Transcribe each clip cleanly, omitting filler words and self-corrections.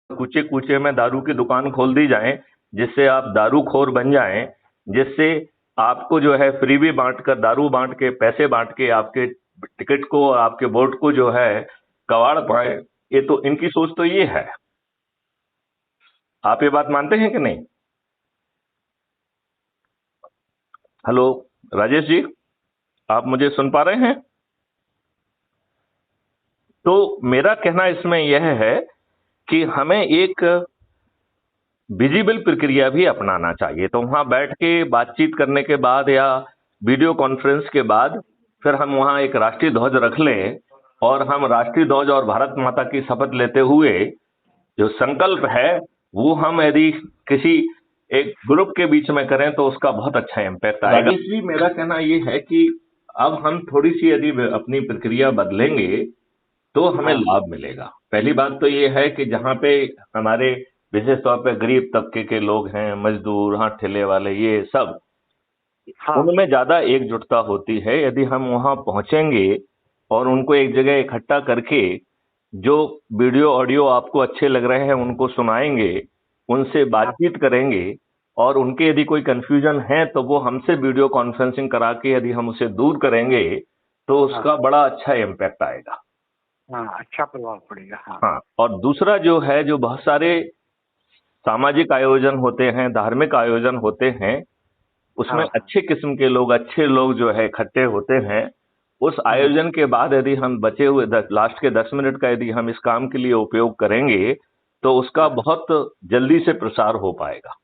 कूचे कूचे में दारू की दुकान खोल दी जाए, जिससे आप दारूखोर बन जाएं, जिससे आपको जो है फ्रीबी बांट कर, दारू बांट के, पैसे बांट के आपके टिकट को, आपके वोट को जो है कबाड़ पाए। ये तो इनकी सोच तो ये है। आप ये बात मानते हैं कि नहीं? हेलो राजेश जी, आप मुझे सुन पा रहे हैं? तो मेरा कहना इसमें यह है कि हमें एक विजिबल प्रक्रिया भी अपनाना चाहिए। तो वहां बैठ के बातचीत करने के बाद या वीडियो कॉन्फ्रेंस के बाद फिर हम वहां एक राष्ट्रीय ध्वज रख लें और हम राष्ट्रीय ध्वज और भारत माता की शपथ लेते हुए जो संकल्प है वो हम यदि किसी एक ग्रुप के बीच में करें तो उसका बहुत अच्छा इम्पैक्ट आएगा। राजेश जी, मेरा कहना ये है कि अब हम थोड़ी सी यदि अपनी प्रक्रिया बदलेंगे तो हमें लाभ मिलेगा। पहली बात तो ये है कि जहाँ पे हमारे विशेष तौर पे गरीब तबके के लोग हैं, मजदूर, हाथ ठेले वाले, ये सब, उनमें ज्यादा एकजुटता होती है। यदि हम वहां पहुंचेंगे और उनको एक जगह इकट्ठा करके जो वीडियो ऑडियो आपको अच्छे लग रहे हैं उनको सुनाएंगे, उनसे बातचीत करेंगे, और उनके यदि कोई कंफ्यूजन है तो वो हमसे वीडियो कॉन्फ्रेंसिंग करा के यदि हम उसे दूर करेंगे तो उसका बड़ा अच्छा इम्पैक्ट आएगा। अच्छा प्रभाव पड़ेगा। हाँ, और दूसरा जो है, जो बहुत सारे सामाजिक आयोजन होते हैं, धार्मिक आयोजन होते हैं, उसमें अच्छे किस्म के लोग, अच्छे लोग जो है इकट्ठे होते हैं। उस आयोजन के बाद यदि हम बचे हुए लास्ट के 10 मिनट का यदि हम इस काम के लिए उपयोग करेंगे तो उसका बहुत जल्दी से प्रसार हो पाएगा।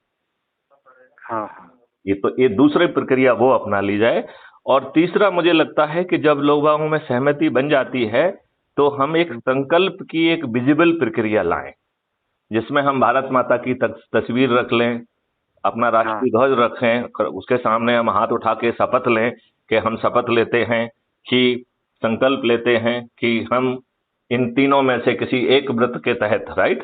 ये दूसरी प्रक्रिया वो अपना ली जाए। और तीसरा, मुझे लगता है कि जब लोगों में सहमति बन जाती है तो हम एक संकल्प की एक विजिबल प्रक्रिया लाएं, जिसमें हम भारत माता की तस्वीर रख लें, अपना राष्ट्रीय ध्वज रखें, उसके सामने हम हाथ उठा के शपथ लें कि हम शपथ लेते हैं कि संकल्प लेते हैं कि हम इन तीनों में से किसी एक व्रत के तहत, राइट,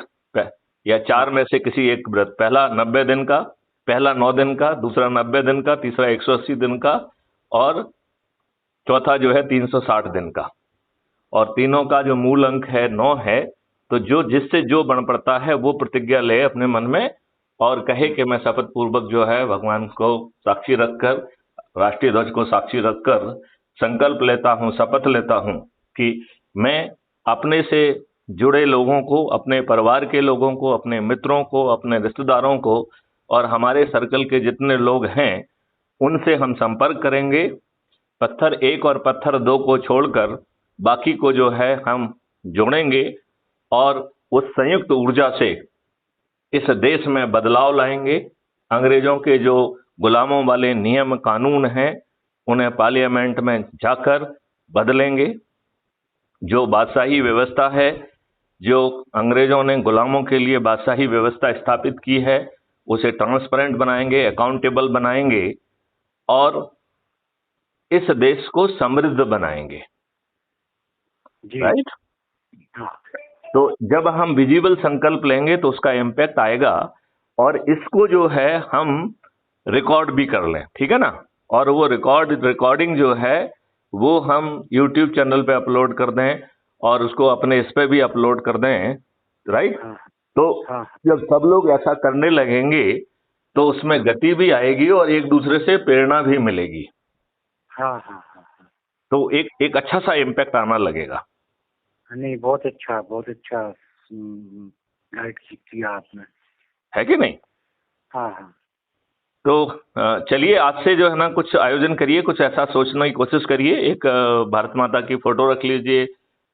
या 4 में से किसी एक व्रत, पहला 90 दिन का, पहला 9 दिन का, दूसरा 90 दिन का, तीसरा 180 दिन का, और चौथा जो है 360 दिन का, और तीनों का जो मूल अंक है 9 है। तो जो जिससे जो बन पड़ता है वो प्रतिज्ञा ले अपने मन में और कहे कि मैं शपथ पूर्वक जो है भगवान को साक्षी रखकर, राष्ट्रीय ध्वज को साक्षी रखकर संकल्प लेता हूं, शपथ लेता हूं कि मैं अपने से जुड़े लोगों को, अपने परिवार के लोगों को, अपने मित्रों को, अपने रिश्तेदारों को और हमारे सर्कल के जितने लोग हैं उनसे हम संपर्क करेंगे। पत्थर 1 और पत्थर 2 को छोड़कर बाकी को जो है हम जोड़ेंगे और उस संयुक्त ऊर्जा से इस देश में बदलाव लाएंगे। अंग्रेजों के जो गुलामों वाले नियम कानून हैं उन्हें पार्लियामेंट में जाकर बदलेंगे। जो बादशाही व्यवस्था है, जो अंग्रेजों ने गुलामों के लिए बादशाही व्यवस्था स्थापित की है, उसे ट्रांसपेरेंट बनाएंगे, अकाउंटेबल बनाएंगे और इस देश को समृद्ध बनाएंगे। राइट? तो जब हम विजिबल संकल्प लेंगे तो उसका इम्पैक्ट आएगा और इसको जो है हम रिकॉर्ड भी कर लें, ठीक है ना? और वो रिकॉर्डिंग जो है वो हम YouTube चैनल पे अपलोड कर दें और उसको अपने इस पे भी अपलोड कर दें, राइट? तो जब सब लोग ऐसा करने लगेंगे तो उसमें गति भी आएगी और एक दूसरे से प्रेरणा भी मिलेगी। तो एक अच्छा सा इम्पैक्ट आना लगेगा। नहीं, बहुत अच्छा गाइड किया आपने, है कि नहीं? हाँ। तो चलिए आज से जो है ना कुछ आयोजन करिए, कुछ ऐसा सोचने की कोशिश करिए। एक भारत माता की फोटो रख लीजिए,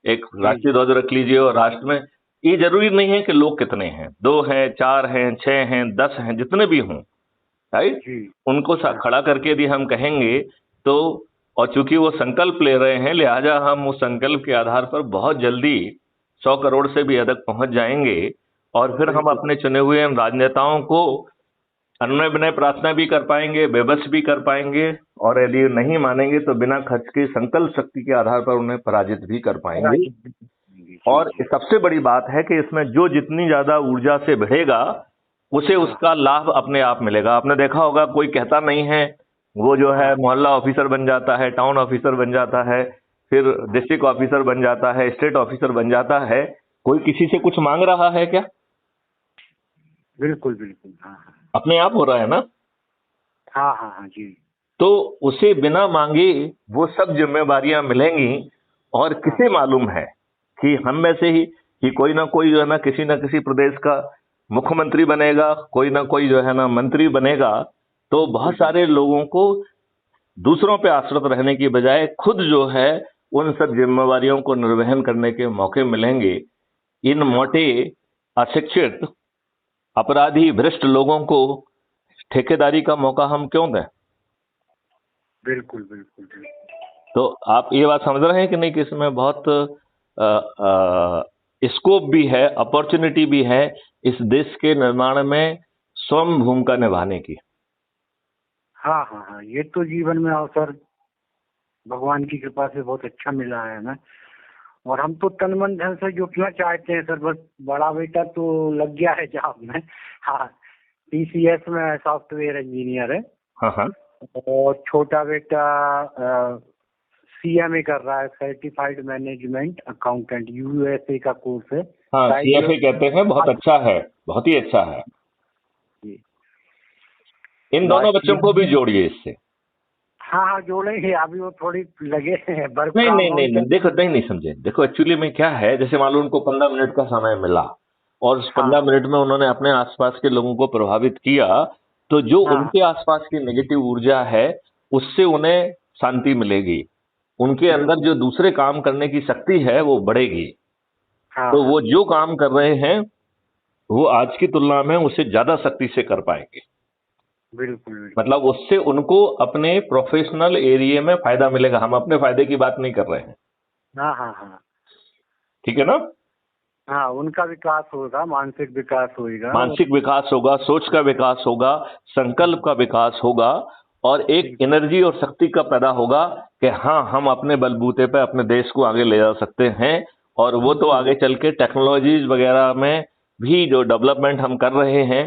एक राष्ट्रीय ध्वज रख लीजिए और राष्ट्र में ये जरूरी नहीं है कि लोग कितने हैं, 2 हैं, 4 हैं, 6 हैं, 10 हैं, जितने भी हों, राइट, उनको खड़ा करके यदि हम कहेंगे तो, और चूंकि वो संकल्प ले रहे हैं लिहाजा हम उस संकल्प के आधार पर बहुत जल्दी 100 करोड़ से भी अधिक पहुंच जाएंगे और फिर हम अपने चुने हुए राजनेताओं को अन्य विनय प्रार्थना भी कर पाएंगे, बेबस भी कर पाएंगे और यदि नहीं मानेंगे तो बिना खर्च के संकल्प शक्ति के आधार पर उन्हें पराजित भी कर पाएंगे। और सबसे बड़ी बात है कि इसमें जो जितनी ज्यादा ऊर्जा से बढ़ेगा उसे उसका लाभ अपने आप मिलेगा। आपने देखा होगा कोई कहता नहीं है, वो जो है मोहल्ला ऑफिसर बन जाता है, टाउन ऑफिसर बन जाता है, फिर डिस्ट्रिक्ट ऑफिसर बन जाता है, स्टेट ऑफिसर बन जाता है, कोई किसी से कुछ मांग रहा है क्या? बिल्कुल बिल्कुल। हाँ हाँ। अपने आप हो रहा है ना। हाँ हाँ हाँ जी। तो उसे बिना मांगे वो सब जिम्मेवारियां मिलेंगी, और हाँ किसे मालूम है कि हम में से ही कि कोई ना कोई जो है ना किसी प्रदेश का मुख्यमंत्री बनेगा, कोई ना कोई जो है ना मंत्री बनेगा। तो बहुत बिल्कुल सारे बिल्कुल। लोगों को दूसरों पे आश्रित रहने की बजाय खुद जो है उन सब जिम्मेवारियों को निर्वहन करने के मौके मिलेंगे। इन हाँ मोटे, अशिक्षित, अपराधी, भ्रष्ट लोगों को ठेकेदारी का मौका हम क्यों दें। बिल्कुल बिल्कुल बिल्कुल। तो आप ये बात समझ रहे हैं कि नहीं कि इसमें बहुत स्कोप भी है, अपॉर्चुनिटी भी है इस देश के निर्माण में स्वयं भूमिका निभाने की। हाँ हाँ हाँ, ये तो जीवन में अवसर भगवान की कृपा से बहुत अच्छा मिला है हमें। और हम तो तन मन धन से जुटना चाहते हैं सर। बस बड़ा बेटा तो लग गया है जॉब में। हाँ, टीसीएस में सॉफ्टवेयर इंजीनियर है। हाँ हाँ। और छोटा बेटा सीएमए कर रहा है, सर्टिफाइड मैनेजमेंट अकाउंटेंट, यूएसए का कोर्स है। हाँ, शायद ये सीएफए कहते हैं, बहुत अच्छा है, बहुत ही अच्छा है। जी। इन दोनों बाकी बच्चों को भी जोड़िए इससे। हाँ हाँ जोड़ेंगे। अभी वो थोड़ी लगे हैं वर्क नहीं फ्रॉम नहीं होम नहीं नहीं, देखो, नहीं नहीं समझे, देखो एक्चुअली में क्या है, जैसे मान लो उनको 15 मिनट का समय मिला और उस हाँ 15 मिनट में उन्होंने अपने आसपास के लोगों को प्रभावित किया, तो जो हाँ उनके आसपास की नेगेटिव ऊर्जा है उससे उन्हें शांति मिलेगी। उनके अंदर बिल्कुल। जो दूसरे काम करने की शक्ति है वो बढ़ेगी। हाँ तो हाँ वो जो काम कर रहे हैं वो आज की तुलना में उससे ज्यादा शक्ति से कर पाएंगे। बिल्कुल बिल्कुल। मतलब उससे उनको अपने प्रोफेशनल एरिया में फायदा मिलेगा। हम अपने फायदे की बात नहीं कर रहे हैं। हाँ हाँ हाँ ठीक है ना। हाँ, उनका विकास होगा, मानसिक विकास होगा। और मानसिक विकास होगा, सोच का विकास होगा, संकल्प का विकास होगा, और एक बिल्कुल एनर्जी और शक्ति का पैदा होगा कि हाँ, हम अपने बलबूते पे अपने देश को आगे ले जा सकते हैं। और वो तो बिल्कुल। आगे चल के टेक्नोलॉजीज वगैरह में भी जो डेवलपमेंट हम कर रहे हैं